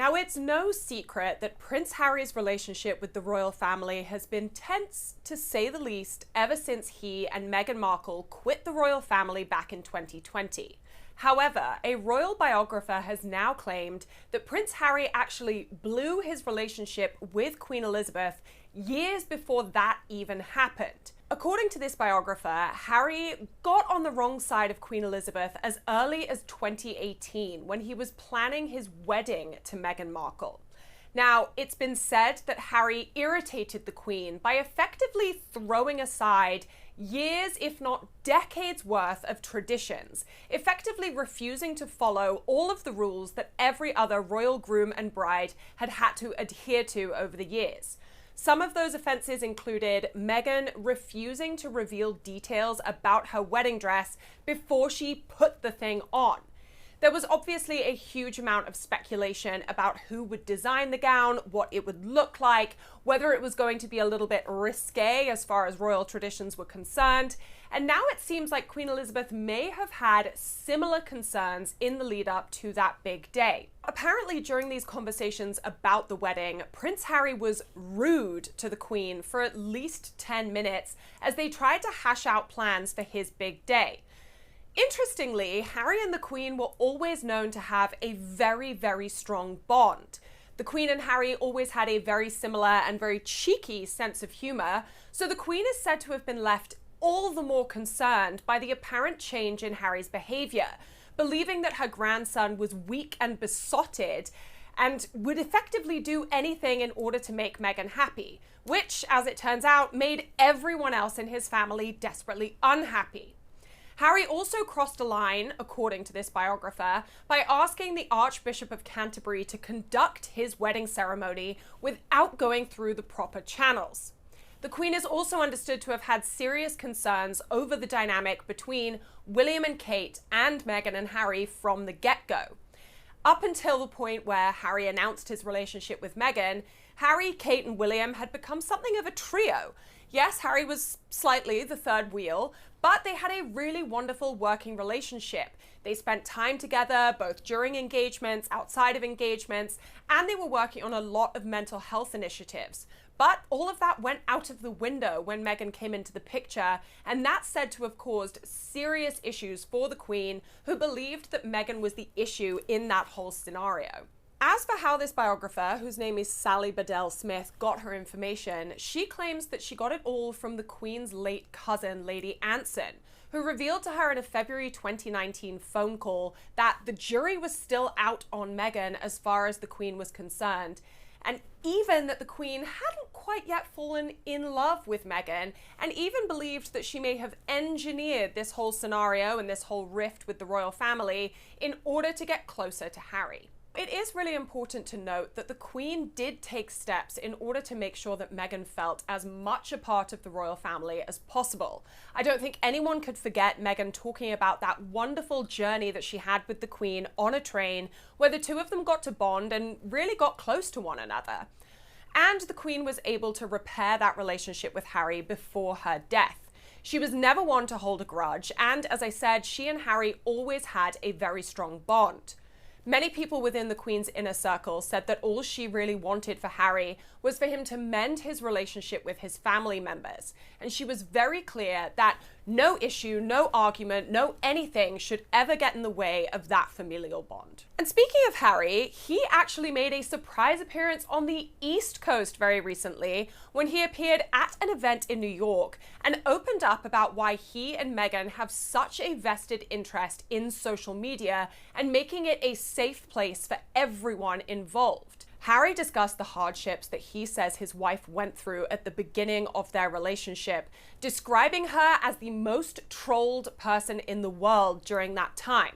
Now, it's no secret that Prince Harry's relationship with the royal family has been tense, to say the least, ever since he and Meghan Markle quit the royal family back in 2020. However, a royal biographer has now claimed that Prince Harry actually blew his relationship with Queen Elizabeth years before that even happened. According to this biographer, Harry got on the wrong side of Queen Elizabeth as early as 2018 when he was planning his wedding to Meghan Markle. Now, it's been said that Harry irritated the Queen by effectively throwing aside years, if not decades worth of traditions, effectively refusing to follow all of the rules that every other royal groom and bride had had to adhere to over the years. Some of those offenses included Meghan refusing to reveal details about her wedding dress before she put the thing on. There was obviously a huge amount of speculation about who would design the gown, what it would look like, whether it was going to be a little bit risque as far as royal traditions were concerned. And now it seems like Queen Elizabeth may have had similar concerns in the lead up to that big day. Apparently, during these conversations about the wedding, Prince Harry was rude to the Queen for at least 10 minutes as they tried to hash out plans for his big day. Interestingly, Harry and the Queen were always known to have a very, very strong bond. The Queen and Harry always had a very similar and very cheeky sense of humor, so the Queen is said to have been left all the more concerned by the apparent change in Harry's behavior, believing that her grandson was weak and besotted and would effectively do anything in order to make Meghan happy, which, as it turns out, made everyone else in his family desperately unhappy. Harry also crossed a line, according to this biographer, by asking the Archbishop of Canterbury to conduct his wedding ceremony without going through the proper channels. The Queen is also understood to have had serious concerns over the dynamic between William and Kate and Meghan and Harry from the get-go. Up until the point where Harry announced his relationship with Meghan, Harry, Kate, and William had become something of a trio. Yes, Harry was slightly the third wheel, but they had a really wonderful working relationship. They spent time together, both during engagements, outside of engagements, and they were working on a lot of mental health initiatives. But all of that went out of the window when Meghan came into the picture, and that's said to have caused serious issues for the Queen, who believed that Meghan was the issue in that whole scenario. As for how this biographer, whose name is Sally Bedell Smith, got her information, she claims that she got it all from the Queen's late cousin, Lady Anson, who revealed to her in a February 2019 phone call that the jury was still out on Meghan as far as the Queen was concerned, and even that the Queen hadn't quite yet fallen in love with Meghan, and even believed that she may have engineered this whole scenario and this whole rift with the royal family in order to get closer to Harry. It is really important to note that the Queen did take steps in order to make sure that Meghan felt as much a part of the royal family as possible. I don't think anyone could forget Meghan talking about that wonderful journey that she had with the Queen on a train, where the two of them got to bond and really got close to one another. And the Queen was able to repair that relationship with Harry before her death. She was never one to hold a grudge, and as I said, she and Harry always had a very strong bond. Many people within the Queen's inner circle said that all she really wanted for Harry was for him to mend his relationship with his family members. And she was very clear that no issue, no argument, no anything should ever get in the way of that familial bond. And speaking of Harry, he actually made a surprise appearance on the East Coast very recently when he appeared at an event in New York and opened up about why he and Meghan have such a vested interest in social media and making it a safe place for everyone involved. Harry discussed the hardships that he says his wife went through at the beginning of their relationship, describing her as the most trolled person in the world during that time.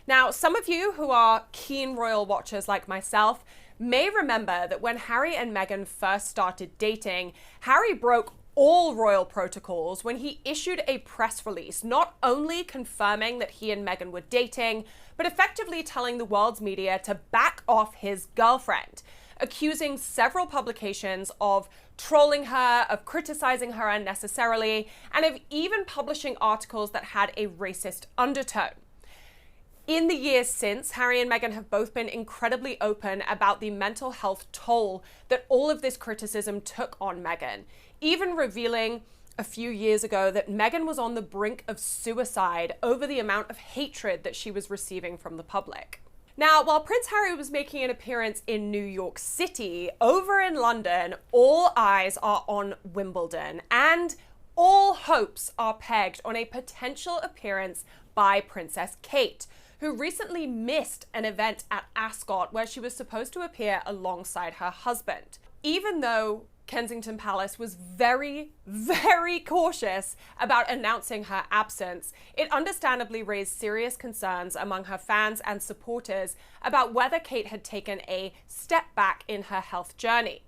Now, some of you who are keen royal watchers like myself may remember that when Harry and Meghan first started dating, Harry broke all royal protocols when he issued a press release, not only confirming that he and Meghan were dating, but effectively telling the world's media to back off his girlfriend, accusing several publications of trolling her, of criticizing her unnecessarily, and of even publishing articles that had a racist undertone. In the years since, Harry and Meghan have both been incredibly open about the mental health toll that all of this criticism took on Meghan, even revealing a few years ago that Meghan was on the brink of suicide over the amount of hatred that she was receiving from the public. Now, while Prince Harry was making an appearance in New York City, over in London, all eyes are on Wimbledon, and all hopes are pegged on a potential appearance by Princess Kate, who recently missed an event at Ascot where she was supposed to appear alongside her husband. Even though Kensington Palace was very, very cautious about announcing her absence, it understandably raised serious concerns among her fans and supporters about whether Kate had taken a step back in her health journey.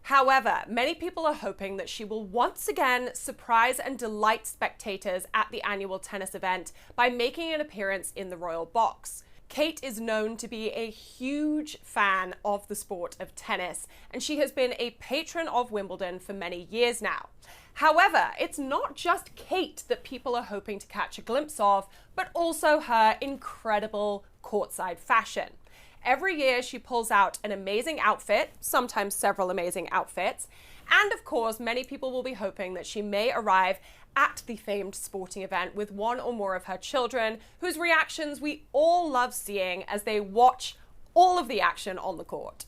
However, many people are hoping that she will once again surprise and delight spectators at the annual tennis event by making an appearance in the royal box. Kate is known to be a huge fan of the sport of tennis, and she has been a patron of Wimbledon for many years now. However, it's not just Kate that people are hoping to catch a glimpse of, but also her incredible courtside fashion. Every year she pulls out an amazing outfit, sometimes several amazing outfits, and of course many people will be hoping that she may arrive at the famed sporting event with one or more of her children, whose reactions we all love seeing as they watch all of the action on the court.